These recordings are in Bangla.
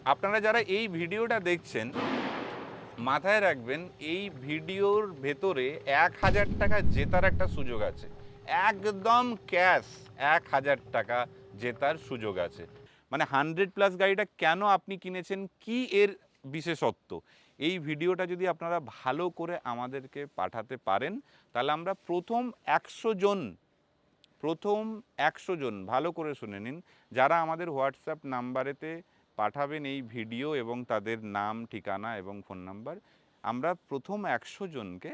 আপনারা যারা এই ভিডিওটা দেখছেন মাথায় রাখবেন এই ভিডিওর ভেতরে ১,০০০ টাকা জেতার একটা সুযোগ আছে। একদম ক্যাশ ১,০০০ টাকা জেতার সুযোগ আছে। মানে 100+ গাড়িটা কেন আপনি কিনেছেন, কি এর বিশেষত্ব, এই ভিডিওটা যদি আপনারা ভালো করে আমাদেরকে পাঠাতে পারেন তাহলে আমরা প্রথম ১০০ জন ভালো করে শুনে নিন, যারা আমাদের হোয়াটসঅ্যাপ নাম্বারেতে পাঠাবেন এই ভিডিও এবং তাদের নাম, ঠিকানা এবং ফোন নাম্বার, আমরা প্রথম ১০০ জনকে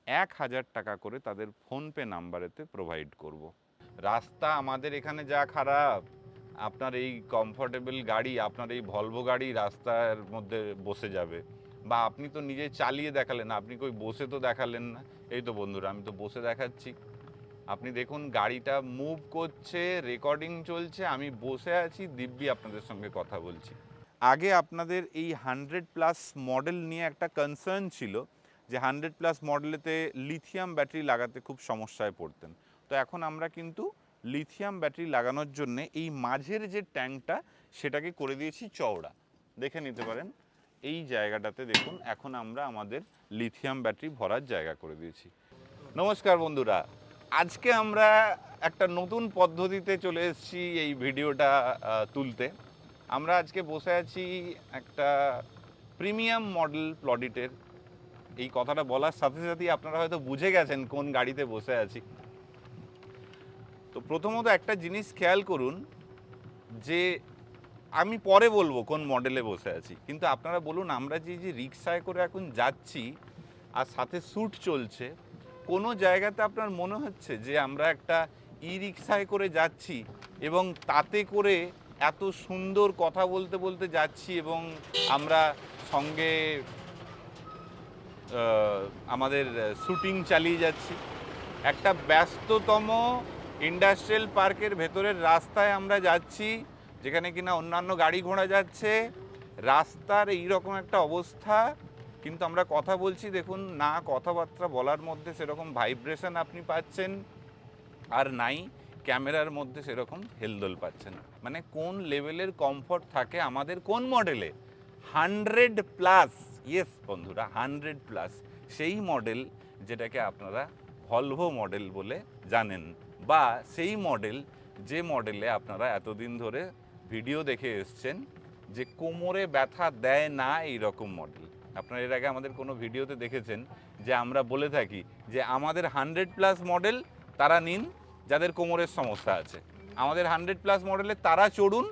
১,০০০ টাকা করে তাদের ফোনপে নাম্বারেতে প্রোভাইড করব। রাস্তা আমাদের এখানে যা খারাপ, আপনার এই কমফোর্টেবল গাড়ি, আপনার এই ভলভো গাড়ি রাস্তার মধ্যে বসে যাবে, বা আপনি তো নিজে চালিয়ে দেখালেন, আপনি কই বসে তো দেখালেন না। এই তো বন্ধুরা, আমি তো বসে দেখাচ্ছি। আপনি দেখুন গাড়িটা মুভ করছে, রেকর্ডিং চলছে, আমি বসে আছি, দিব্যি আপনাদের সঙ্গে কথা বলছি। আগে আপনাদের এই 100+ মডেল নিয়ে একটা কনসার্ন ছিল যে 100+ মডেলেতে লিথিয়াম ব্যাটারি লাগাতে খুব সমস্যায় পড়তেন। তো এখন আমরা কিন্তু লিথিয়াম ব্যাটারি লাগানোর জন্য এই মাঝের যে ট্যাঙ্কটা সেটাকে করে দিয়েছি চওড়া। দেখে নিতে পারেন এই জায়গাটাতে, দেখুন এখন আমরা আমাদের লিথিয়াম ব্যাটারি ভরার জায়গা করে দিয়েছি। নমস্কার বন্ধুরা, আজকে আমরা একটা নতুন পদ্ধতিতে চলে এসেছি এই ভিডিওটা তুলতে। আমরা আজকে বসে আছি একটা প্রিমিয়াম মডেল প্লডিটের। এই কথাটা বলার সাথে সাথেই আপনারা হয়তো বুঝে গেছেন কোন গাড়িতে বসে আছি। তো প্রথমত একটা জিনিস খেয়াল করুন যে আমি পরে বলবো কোন মডেলে বসে আছি, কিন্তু আপনারা বলুন আমরা যে রিক্সায় করে এখন যাচ্ছি আর সাথে শ্যুট চলছে, কোনো জায়গাতে আপনার মনে হচ্ছে যে আমরা একটা ই রিক্সায় করে যাচ্ছি এবং তাতে করে এত সুন্দর কথা বলতে বলতে যাচ্ছি এবং আমরা সঙ্গে আমাদের শ্যুটিং চালিয়ে যাচ্ছি। একটা ব্যস্ততম ইন্ডাস্ট্রিয়াল পার্কের ভেতরের রাস্তায় আমরা যাচ্ছি, যেখানে কিনা অন্যান্য গাড়ি ঘোড়া যাচ্ছে, রাস্তার এইরকম একটা অবস্থা, কিন্তু আমরা কথা বলছি, দেখুন না কথাবার্তা বলার মধ্যে সেরকম ভাইব্রেশন আপনি পাচ্ছেন, আর নাই ক্যামেরার মধ্যে সেরকম হেলদোল পাচ্ছেন। মানে কোন লেভেলের কমফর্ট থাকে আমাদের কোন মডেলে? 100+। ইয়েস বন্ধুরা, 100+, সেই মডেল যেটাকে আপনারা ভলভো মডেল বলে জানেন, বা সেই মডেল যে মডেলে আপনারা এতদিন ধরে ভিডিও দেখে এসছেন যে কোমরে ব্যথা দেয় না এই রকম মডেল। আপনারা এর আগে আমাদের কোনো ভিডিওতে দেখেছেন যে আমরা বলে থাকি যে আমাদের 100+ মডেল তারা নিন যাদের কোমরের সমস্যা আছে, আমাদের 100+ মডেলে তারা চড়ুন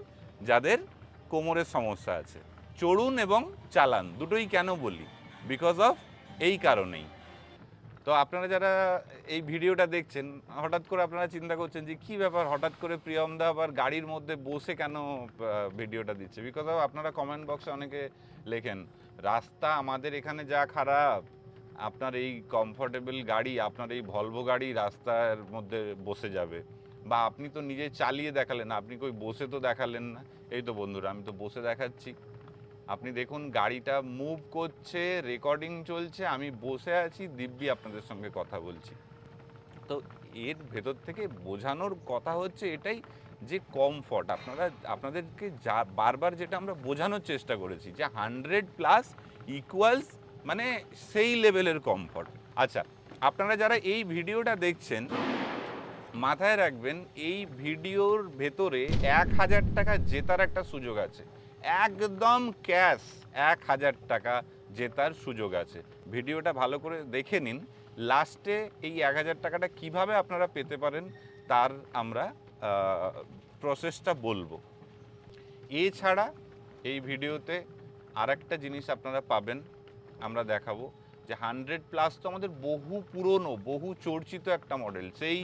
যাদের কোমরের সমস্যা আছে। চড়ুন এবং চালান, দুটোই কেন বলি? বিকজ অফ এই কারণেই। তো আপনারা যারা এই ভিডিওটা দেখছেন, হঠাৎ করে আপনারা চিন্তা করছেন যে কী ব্যাপার, হঠাৎ করে প্রিয়মদা আবার গাড়ির মধ্যে বসে কেন ভিডিওটা দিচ্ছে? বিকজ অফ আপনারা কমেন্ট বক্সে অনেকে লেখেন রাস্তা আমাদের এখানে যা খারাপ, আপনার এই কমফোর্টেবল গাড়ি, আপনার এই ভলভো গাড়ি রাস্তার মধ্যে বসে যাবে, বা আপনি তো নিজে চালিয়ে দেখালেন, আপনি কই বসে তো দেখালেন না। এই তো বন্ধুরা, আমি তো বসে দেখাচ্ছি। আপনি দেখুন গাড়িটা মুভ করছে, রেকর্ডিং চলছে, আমি বসে আছি, দিব্যি আপনাদের সঙ্গে কথা বলছি। তো এর ভেতর থেকে বোঝানোর কথা হচ্ছে এটাই যে কমফর্ট, আপনাদেরকে যা বারবার যেটা আমরা বোঝানোর চেষ্টা করেছি যে 100+ ইকুয়ালস মানে সেই লেভেলের কমফর্ট। আচ্ছা, আপনারা যারা এই ভিডিওটা দেখছেন মাথায় রাখবেন এই ভিডিওর ভেতরে ১,০০০ টাকা জেতার একটা সুযোগ আছে। একদম ক্যাশ ১,০০০ টাকা জেতার সুযোগ আছে। ভিডিওটা ভালো করে দেখে নিন, লাস্টে এই ১,০০০ টাকাটা কীভাবে আপনারা পেতে পারেন তার আমরা প্রসেসটা বলবো। এছাড়া এই ভিডিওতে আরেকটা জিনিস আপনারা পাবেন, আমরা দেখাবো যে 100+ তো আমাদের বহু পুরনো, বহু চর্চিত একটা মডেল। সেই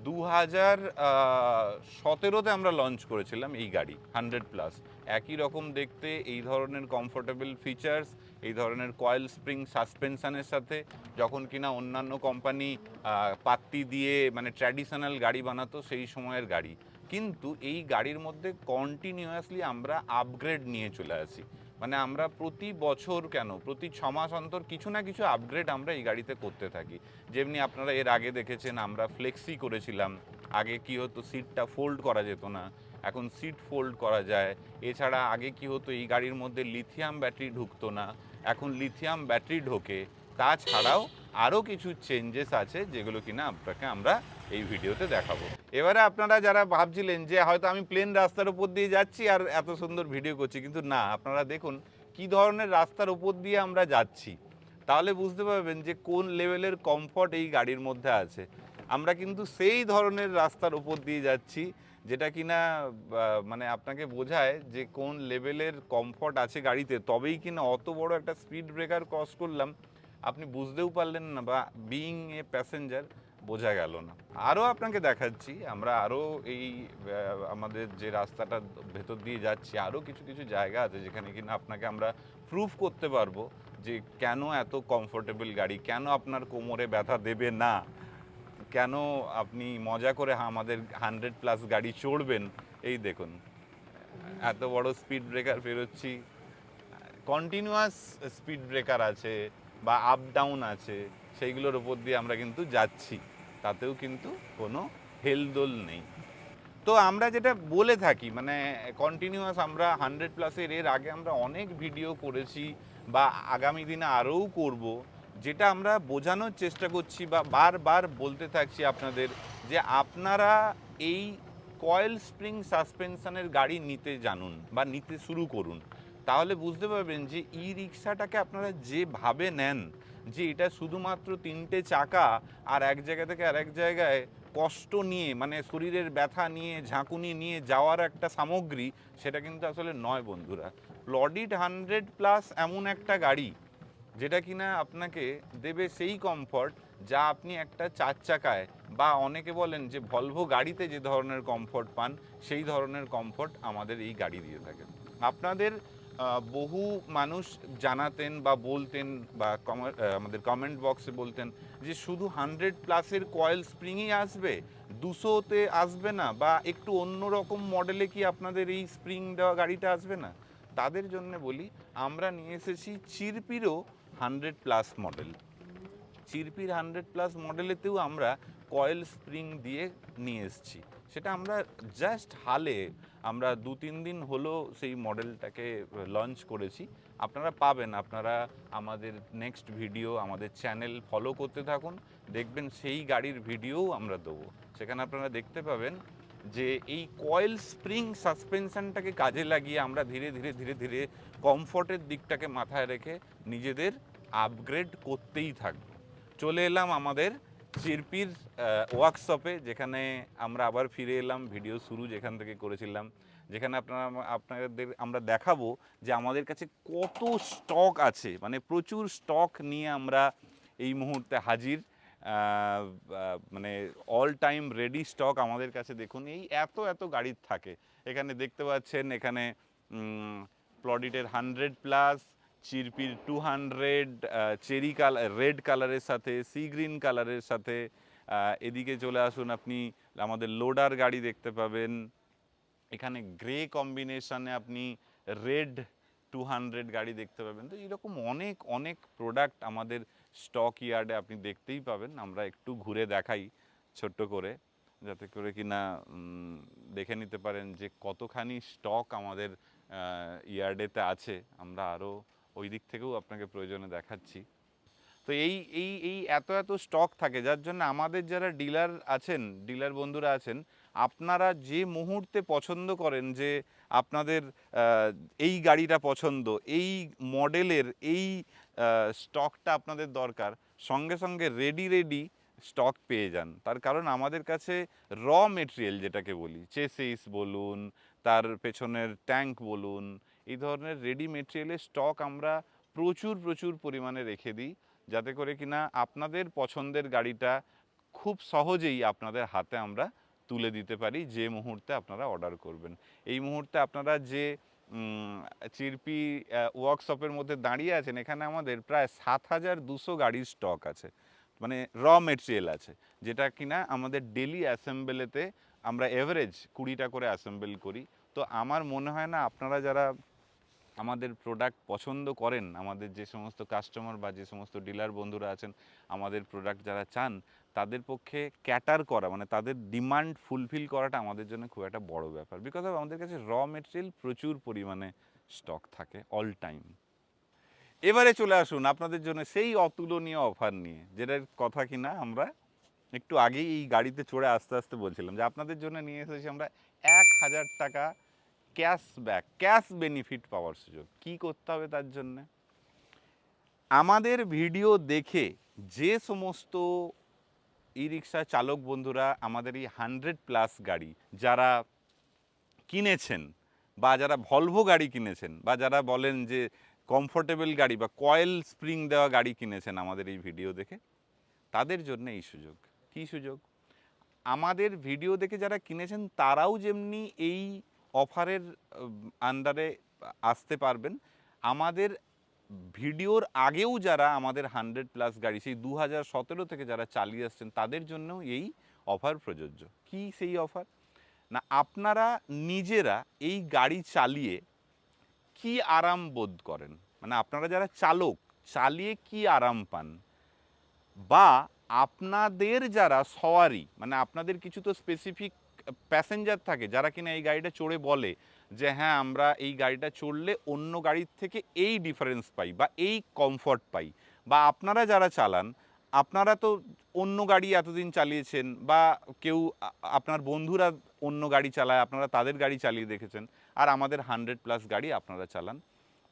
2017-তে আমরা লঞ্চ করেছিলাম এই গাড়ি 100+। একই রকম দেখতে, এই ধরনের কমফোর্টেবল ফিচার্স, এই ধরনের কয়েল স্প্রিং সাসপেনশনের সাথে, যখন কিনা অন্যান্য কোম্পানি পাত্তি দিয়ে মানে ট্র্যাডিশনাল গাড়ি বানাতো সেই সময়ের গাড়ি। কিন্তু এই গাড়ির মধ্যে কন্টিনিউয়াসলি আমরা আপগ্রেড নিয়ে চলে আসি। মানে আমরা প্রতি বছর কেন প্রতি 6 মাস অন্তর কিছু না কিছু আপগ্রেড আমরা এই গাড়িতে করতে থাকি। যেমনি আপনারা এর আগে দেখেছেন আমরা ফ্লেক্সি করেছিলাম। আগে কি হতো, সিটটা ফোল্ড করা যেত না, এখন সিট ফোল্ড করা যায়। এছাড়া আগে কি হতো, এই গাড়ির মধ্যে লিথিয়াম ব্যাটারি ঢুকতো না, এখন লিথিয়াম ব্যাটারি ঢোকে। তাছাড়াও আরও কিছু চেঞ্জেস আছে যেগুলো কিনা আপনাকে আমরা এই ভিডিওতে দেখাবো। এবারে আপনারা যারা ভাবছিলেন যে হয়তো আমি প্লেন রাস্তার উপর দিয়ে যাচ্ছি আর এত সুন্দর ভিডিও করছি, কিন্তু না, আপনারা দেখুন কি ধরনের রাস্তার উপর দিয়ে আমরা যাচ্ছি, তাহলে বুঝতে পারবেন যে কোন লেভেলের কমফর্ট এই গাড়ির মধ্যে আছে। আমরা কিন্তু সেই ধরনের রাস্তার উপর দিয়ে যাচ্ছি যেটা কিনা মানে আপনাকে বোঝায় যে কোন লেভেলের কমফর্ট আছে গাড়িতে, তবেই কিনা অত বড় একটা স্পিড ব্রেকার ক্রস করলাম আপনি বুঝতেও পারলেন না, বা বিইং এ প্যাসেঞ্জার বোঝা গেল না। আরও আপনাকে দেখাচ্ছি, আমরা আরও এই আমাদের যে রাস্তাটা ভেতর দিয়ে যাচ্ছি, আরও কিছু কিছু জায়গা আছে যেখানে কিনা আপনাকে আমরা প্রুফ করতে পারবো যে কেন এত কমফোর্টেবল গাড়ি, কেন আপনার কোমরে ব্যথা দেবে না, কেন আপনি মজা করে আমাদের 100+ গাড়ি চড়বেন। এই দেখুন এত বড় স্পিড ব্রেকার পেরোচ্ছি, কন্টিনিউয়াস স্পিড ব্রেকার আছে বা আপ ডাউন আছে, সেইগুলোর ওপর দিয়ে আমরা কিন্তু যাচ্ছি, তাতেও কিন্তু কোনো হেলদোল নেই। তো আমরা যেটা বলে থাকি মানে কন্টিনিউয়াস আমরা 100+-এর এর আগে আমরা অনেক ভিডিও করেছি বা আগামী দিনে আরও করব, যেটা আমরা বোঝানোর চেষ্টা করছি বা বারবার বলতে থাকছি আপনাদের যে আপনারা এই কয়েল স্প্রিং সাসপেনশনের গাড়ি নিতে জানুন বা নিতে শুরু করুন, তাহলে বুঝতে পারবেন যে ই রিক্সাটাকে আপনারা যেভাবে নেন যে এটা শুধুমাত্র 3টে চাকা আর এক জায়গা থেকে আরেক জায়গায় কষ্ট নিয়ে মানে শরীরের ব্যথা নিয়ে ঝাঁকুনি নিয়ে যাওয়ার একটা সামগ্রী, সেটা কিন্তু আসলে নয় বন্ধুরা। প্লডিড 100+ এমন একটা গাড়ি যেটা কিনা আপনাকে দেবে সেই কমফর্ট যা আপনি একটা 4 চাকায় বা অনেকে বলেন যে ভলভো গাড়িতে যে ধরনের কমফর্ট পান, সেই ধরনের কমফর্ট আমাদের এই গাড়ি দিয়ে থাকে। আপনাদের বহু মানুষ জানাতেন বা বলতেন বা আমাদের কমেন্ট বক্সে বলতেন যে শুধু 100+-এর কয়েল স্প্রিংই আসবে, 200-তে আসবে না, বা একটু অন্য রকম মডেলে কি আপনাদের এই স্প্রিং দেওয়া গাড়িটা আসবে না। তাদের জন্য বলি, আমরা নিয়ে এসেছি চিরপিরও 100+ মডেল। চিরপির 100+ মডেলেতেও আমরা কয়েল স্প্রিং দিয়ে নিয়ে এসেছি। সেটা আমরা জাস্ট হালে আমরা 2-3 দিন হলো সেই মডেলটাকে লঞ্চ করেছি। আপনারা পাবেন, আপনারা আমাদের নেক্সট ভিডিও আমাদের চ্যানেল ফলো করতে থাকুন, দেখবেন সেই গাড়ির ভিডিওও আমরা দেবো। সেখানে আপনারা দেখতে পাবেন যে এই কয়েল স্প্রিং সাসপেনশনটাকে কাজে লাগিয়ে আমরা ধীরে ধীরে ধীরে ধীরে কমফর্টের দিকটাকে মাথায় রেখে নিজেদের আপগ্রেড করতেই থাকবো। চলে এলাম আমাদের চিরপির ওয়ার্কশপে, যেখানে আমরা আবার ফিরে এলাম ভিডিও শুরু যেখান থেকে করেছিলাম, যেখানে আপনাদের আমরা দেখাবো যে আমাদের কাছে কত স্টক আছে, মানে প্রচুর স্টক নিয়ে আমরা এই মুহূর্তে হাজির। মানে অল টাইম রেডি স্টক আমাদের কাছে। দেখুন এই এত এত গাড়ির থাকে, এখানে দেখতে পাচ্ছেন, এখানে প্লডিটের 100+, চিরপির 200, চেরি কালার রেড কালারের সাথে সি গ্রিন কালারের সাথে। এদিকে চলে আসুন, আপনি আমাদের লোডার গাড়ি দেখতে পাবেন, এখানে গ্রে কম্বিনেশনে আপনি রেড 200 গাড়ি দেখতে পাবেন। তো এরকম অনেক অনেক প্রোডাক্ট আমাদের স্টক ইয়ার্ডে আপনি দেখতেই পাবেন। আমরা একটু ঘুরে দেখাই ছোট্ট করে, যাতে করে কিনা দেখে নিতে পারেন যে কতখানি স্টক আমাদের ইয়ার্ডেতে আছে। আমরা আরও ওই দিক থেকেও আপনাকে প্রয়োজনে দেখাচ্ছি। তো এই এই এই এত এত স্টক থাকে, যার জন্য আমাদের যারা ডিলার আছেন, ডিলার বন্ধুরা আছেন, আপনারা যে মুহূর্তে পছন্দ করেন যে আপনাদের এই গাড়িটা পছন্দ, এই মডেলের এই স্টকটা আপনাদের দরকার, সঙ্গে সঙ্গে রেডি স্টক পেয়ে যান। তার কারণ আমাদের কাছে র মেটেরিয়াল যেটাকে বলি, চেসিস বলুন, তার পেছনের ট্যাঙ্ক বলুন, এই ধরনের রেডি মেটেরিয়ালের স্টক আমরা প্রচুর প্রচুর পরিমাণে রেখে দিই, যাতে করে কিনা আপনাদের পছন্দের গাড়িটা খুব সহজেই আপনাদের হাতে আমরা তুলে দিতে পারি যে মুহূর্তে আপনারা অর্ডার করবেন। এই মুহূর্তে আপনারা যে চিরপি ওয়ার্কশপের মধ্যে দাঁড়িয়ে আছেন, এখানে আমাদের প্রায় 7200 গাড়ির স্টক আছে, মানে র মেটেরিয়াল আছে, যেটা কিনা আমাদের ডেলি অ্যাসেম্বলেতে আমরা এভারেজ 20টা করে অ্যাসেম্বল করি। তো আমার মনে হয় না আপনারা যারা আমাদের প্রোডাক্ট পছন্দ করেন, আমাদের যে সমস্ত কাস্টমার বা যে সমস্ত ডিলার বন্ধুরা আছেন আমাদের প্রোডাক্ট যারা চান, তাদের পক্ষে ক্যাটার করা মানে তাদের ডিমান্ড ফুলফিল করাটা আমাদের জন্য খুব একটা বড় ব্যাপার। বিকজ অফ আমাদের কাছে র মেটেরিয়াল প্রচুর পরিমাণে স্টক থাকে অল টাইম। এবারে চলে আসুন আপনাদের জন্য সেই অতুলনীয় অফার নিয়ে, যেটার কথা কিনা আমরা একটু আগেই এই গাড়িতে চড়ে আস্তে আস্তে বলছিলাম, যে আপনাদের জন্য নিয়ে এসেছি আমরা 1,000 টাকা ক্যাশব্যাক, ক্যাশ বেনিফিট পাওয়ার সুযোগ। কি করতে হবে তার জন্য? আমাদের ভিডিও দেখে যে সমস্ত ই রিক্সা চালক বন্ধুরা আমাদের এই 100+ গাড়ি যারা কিনেছেন, বা যারা ভলভো গাড়ি কিনেছেন, বা যারা বলেন যে কমফোর্টেবল গাড়ি বা কয়েল স্প্রিং দেওয়া গাড়ি কিনেছেন আমাদের এই ভিডিও দেখে, তাদের জন্য এই সুযোগ। কী সুযোগ? আমাদের ভিডিও দেখে যারা কিনেছেন তারাও যেমনি এই অফারের আন্ডারে আসতে পারবেন, আমাদের ভিডিওর আগেও যারা আমাদের 100+ গাড়ি সেই 2017 থেকে যারা চালিয়ে আসছেন তাদের জন্যও এই অফার প্রযোজ্য। কি সেই অফার? না, আপনারা নিজেরা এই গাড়ি চালিয়ে কি আরাম বোধ করেন, মানে আপনারা যারা চালক চালিয়ে কি আরাম পান, বা আপনাদের যারা সওয়ারি মানে আপনাদের কিছু তো স্পেসিফিক প্যাসেঞ্জার থাকে যারা কিনা এই গাড়িটা চড়ে বলে যে হ্যাঁ আমরা এই গাড়িটা চড়লে অন্য গাড়ির থেকে এই ডিফারেন্স পাই বা এই কমফর্ট পাই, বা আপনারা যারা চালান আপনারা তো অন্য গাড়ি এতদিন চালিয়েছেন, বা কেউ আপনার বন্ধুরা অন্য গাড়ি চালায় আপনারা তাদের গাড়ি চালিয়ে দেখেছেন, আর আমাদের 100+ গাড়ি আপনারা চালান,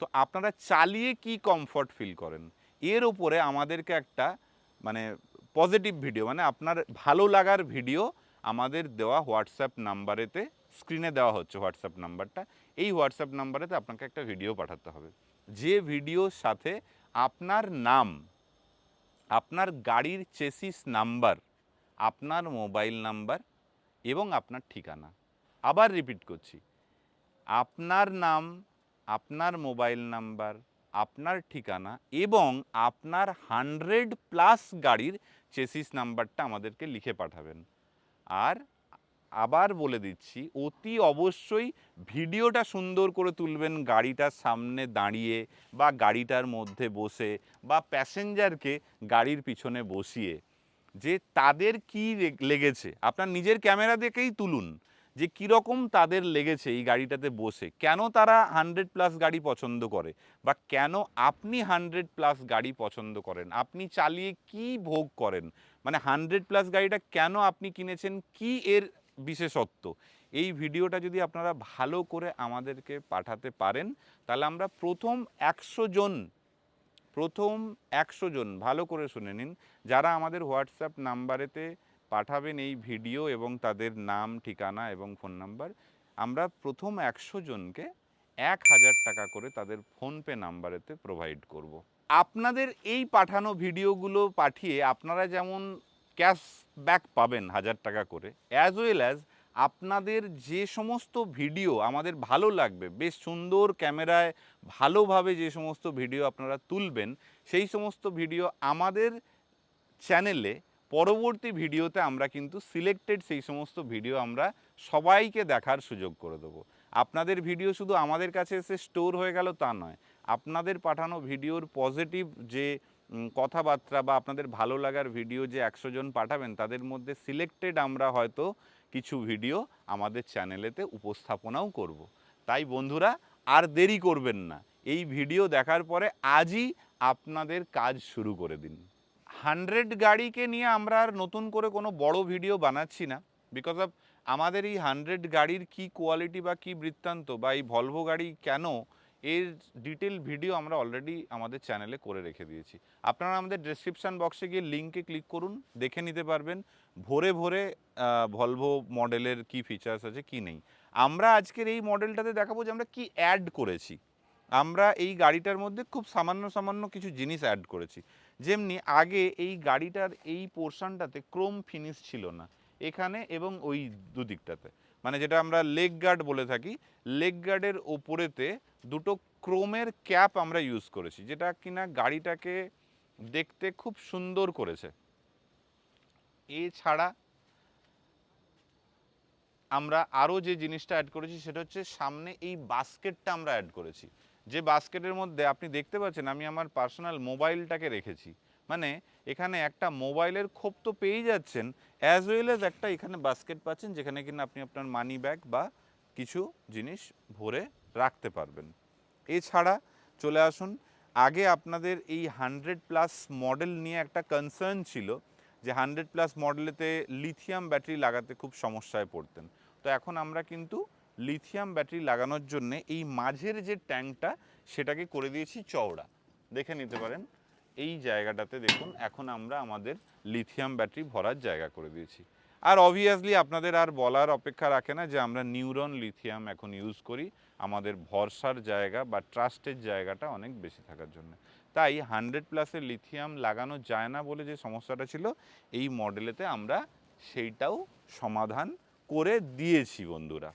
তো আপনারা চালিয়ে কি কমফর্ট ফিল করেন এর ওপরে আমাদেরকে একটা মানে পজিটিভ ভিডিও মানে আপনার ভালো লাগার ভিডিও আমাদের দেওয়া হোয়াটসঅ্যাপ নাম্বারেতে, স্ক্রিনে দেওয়া হচ্ছে হোয়াটসঅ্যাপ নাম্বারটা, এই হোয়াটসঅ্যাপ নাম্বারেতে আপনাকে একটা ভিডিও পাঠাতে হবে, যে ভিডিওর সাথে আপনার নাম, আপনার গাড়ির চেসিস নাম্বার, আপনার মোবাইল নাম্বার এবং আপনার ঠিকানা। আবার রিপিট করছি, আপনার নাম, আপনার মোবাইল নাম্বার, আপনার ঠিকানা এবং আপনার 100+ গাড়ির চেসিস নাম্বারটা আমাদেরকে লিখে পাঠাবেন। আর আবার বলে দিচ্ছি, অতি অবশ্যই ভিডিওটা সুন্দর করে তুলবেন গাড়িটার সামনে দাঁড়িয়ে বা গাড়িটার মধ্যে বসে বা প্যাসেঞ্জারকে গাড়ির পিছনে বসিয়ে, যে তাদের কি লেগেছে আপনার নিজের ক্যামেরা দেখেই তুলুন, যে কীরকম তাদের লেগেছে এই গাড়িটাতে বসে, কেন তারা 100+ গাড়ি পছন্দ করে, বা কেন আপনি 100+ গাড়ি পছন্দ করেন, আপনি চালিয়ে কি ভোগ করেন, মানে 100+ গাড়িটা কেন আপনি কিনেছেন, কি এর বিশেষত্ব। এই ভিডিওটা যদি আপনারা ভালো করে আমাদেরকে পাঠাতে পারেন, তাহলে আমরা প্রথম 100 জন ভালো করে শুনে নিন, যারা আমাদের হোয়াটসঅ্যাপ নাম্বারেতে পাঠাবেন এই ভিডিও এবং তাদের নাম, ঠিকানা এবং ফোন নাম্বার, আমরা প্রথম 100 জনকে 1,000 টাকা করে তাদের ফোনপে নাম্বারেতে প্রোভাইড করব। আপনাদের এই পাঠানো ভিডিওগুলো পাঠিয়ে আপনারা যেমন ক্যাশব্যাক পাবেন 1,000 টাকা করে, অ্যাজ ওয়েল অ্যাজ আপনাদের যে সমস্ত ভিডিও আমাদের ভালো লাগবে, বেশ সুন্দর ক্যামেরায় ভালোভাবে যে সমস্ত ভিডিও আপনারা তুলবেন, সেই সমস্ত ভিডিও আমাদের চ্যানেলে পরবর্তী ভিডিওতে আমরা কিন্তু সিলেক্টেড সেই সমস্ত ভিডিও আমরা সবাইকে দেখার সুযোগ করে দেবো। আপনাদের ভিডিও শুধু আমাদের কাছে এসে স্টোর হয়ে গেল তা নয়, আপনাদের পাঠানো ভিডিওর পজিটিভ যে কথাবার্তা বা আপনাদের ভালো লাগার ভিডিও যে 100 জন পাঠাবেন, তাদের মধ্যে সিলেক্টেড আমরা হয়তো কিছু ভিডিও আমাদের চ্যানেলেতে উপস্থাপনাও করব। তাই বন্ধুরা আর দেরি করবেন না, এই ভিডিও দেখার পরে আজই আপনাদের কাজ শুরু করে দিন। 100 গাড়িকে নিয়ে আমরা আর নতুন করে কোনো বড় ভিডিও বানাচ্ছি না, বিকজ অফ আমাদের এই 100 গাড়ির কি কোয়ালিটি বা কি বৃত্তান্ত বা এই ভলভো গাড়ি কেন, এর ডিটেল ভিডিও আমরা অলরেডি আমাদের চ্যানেলে করে রেখে দিয়েছি। আপনারা আমাদের ডেসক্রিপশান বক্সে গিয়ে লিঙ্কে ক্লিক করুন, দেখে নিতে পারবেন ভোরে ভোরে ভলভো মডেলের কি ফিচার্স আছে কি নেই। আমরা আজকের এই মডেলটাতে দেখাবো যে আমরা কি অ্যাড করেছি। আমরা এই গাড়িটার মধ্যে খুব সামান্য কিছু জিনিস অ্যাড করেছি, যেমনি আগে এই গাড়িটার এই পোর্শনটাতে ক্রোম ফিনিশ ছিল না, এখানে এবং ওই দুদিকটাতে, মানে যেটা আমরা লেগ গার্ড বলে থাকি, লেগ গার্ডের ওপরেতে দুটো ক্রোমের ক্যাপ আমরা ইউজ করেছি, যেটা কিনা গাড়িটাকে দেখতে খুব সুন্দর করেছে। এছাড়া আমরা আরও যে জিনিসটা অ্যাড করেছি সেটা হচ্ছে সামনে এই বাস্কেটটা আমরা অ্যাড করেছি, যে বাস্কেটের মধ্যে আপনি দেখতে পাচ্ছেন আমি আমার পার্সোনাল মোবাইলটাকে রেখেছি, মানে এখানে একটা মোবাইলের খোপ তো পেয়েই যাচ্ছেন, অ্যাজ ওয়েল অ্যাজ একটা এখানে বাস্কেট পাচ্ছেন যেখানে কিনা আপনি আপনার মানি ব্যাগ বা কিছু জিনিস ভরে রাখতে পারবেন। এছাড়া চলে আসুন, আগে আপনাদের এই 100+ মডেল নিয়ে একটা কনসার্ন ছিল যে 100+ মডেলেতে লিথিয়াম ব্যাটারি লাগাতে খুব সমস্যায় পড়তেন। তো এখন আমরা কিন্তু লিথিয়াম ব্যাটারি লাগানোর জন্য এই মাঝের যে ট্যাঙ্কটা সেটাকে করে দিয়েছি চওড়া, দেখে নিতে পারেন। এই জায়গাটাতে দেখুন এখন আমরা আমাদের লিথিয়াম ব্যাটারি ভরার জায়গা করে দিয়েছি। আর অবভিয়াসলি আপনাদের আর বলার অপেক্ষা রাখে না যে আমরা নিউরন লিথিয়াম এখন ইউজ করি আমাদের ভরসার জায়গা বা ট্রাস্টের জায়গাটা অনেক বেশি থাকার জন্য। তাই 100+এর লিথিয়াম লাগানো যায় না বলে যে সমস্যাটা ছিল এই মডেলেতে আমরা সেইটাও সমাধান করে দিয়েছি বন্ধুরা।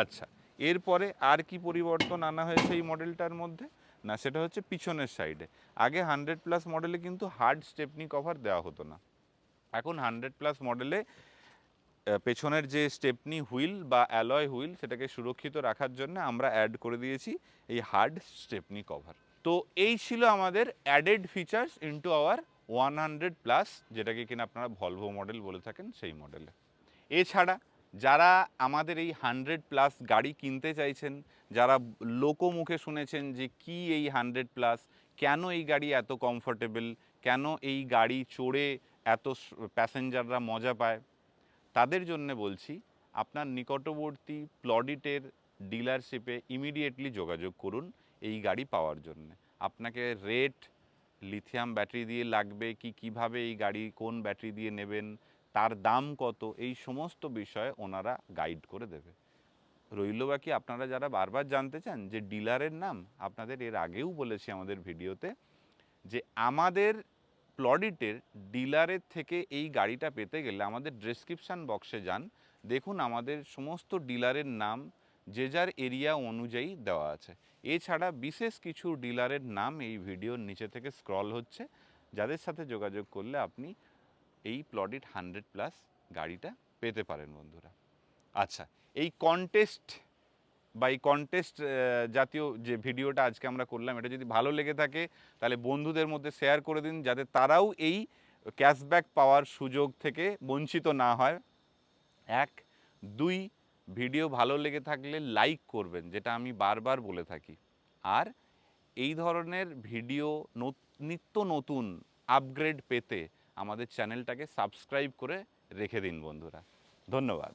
আচ্ছা, এরপরে আর কি পরিবর্তন আনা হয়েছে এই মডেলটার মধ্যে, না সেটা হচ্ছে পিছনের সাইডে। আগে 100+ মডেলে কিন্তু হার্ড স্টেপনি কভার দেওয়া হতো না, এখন 100+ মডেলে পেছনের যে স্টেপনি হুইল বা অ্যালয় হুইল সেটাকে সুরক্ষিত রাখার জন্য আমরা অ্যাড করে দিয়েছি এই হার্ড স্টেপনি কভার। তো এই ছিল আমাদের অ্যাডেড ফিচার্স ইনটু আওয়ার 100+, যেটাকে কিনা আপনারা ভলভো মডেল বলে থাকেন সেই মডেলে। এছাড়া যারা আমাদের এই 100+ গাড়ি কিনতে চাইছেন, যারা লোকমুখে শুনেছেন যে কি এই 100+, কেন এই গাড়ি এত কমফোর্টেবল, কেন এই গাড়ি চড়ে এত প্যাসেঞ্জাররা মজা পায়, তাদের জন্য বলছি আপনার নিকটবর্তী প্লডিটের ডিলারশিপে ইমিডিয়েটলি যোগাযোগ করুন এই গাড়ি পাওয়ার জন্য। আপনাকে রেট, লিথিয়াম ব্যাটারি দিয়ে লাগবে কি, কিভাবে এই গাড়ি কোন ব্যাটারি দিয়ে নেবেন, তার দাম কত, এই সমস্ত বিষয়ে ওনারা গাইড করে দেবে। রইল বাকি আপনারা যারা বারবার জানতে চান যে ডিলারের নাম, আপনাদের এর আগেও বলেছি আমাদের ভিডিওতে যে আমাদের প্লডিটের ডিলারের থেকে এই গাড়িটা পেতে গেলে আমাদের ডেসক্রিপশান বক্সে যান, দেখুন আমাদের সমস্ত ডিলারের নাম যে যার এরিয়া অনুযায়ী দেওয়া আছে। এছাড়া বিশেষ কিছু ডিলারের নাম এই ভিডিওর নিচে থেকে স্ক্রল হচ্ছে, যাদের সাথে যোগাযোগ করলে আপনি এই প্লডিট 100+ গাড়িটা পেতে পারেন বন্ধুরা। আচ্ছা, এই কন্টেস্ট বা এই কন্টেস্ট জাতীয় যে ভিডিওটা আজকে আমরা করলাম, এটা যদি ভালো লেগে থাকে তাহলে বন্ধুদের মধ্যে শেয়ার করে দিন যাতে তারাও এই ক্যাশব্যাক পাওয়ার সুযোগ থেকে বঞ্চিত না হয়। 1, 2, ভিডিও ভালো লেগে থাকলে লাইক করবেন, যেটা আমি বারবার বলে থাকি। আর এই ধরনের ভিডিও নিত্য নতুন আপগ্রেড পেতে আমাদের চ্যানেলটাকে সাবস্ক্রাইব করে রেখে দিন বন্ধুরা। ধন্যবাদ।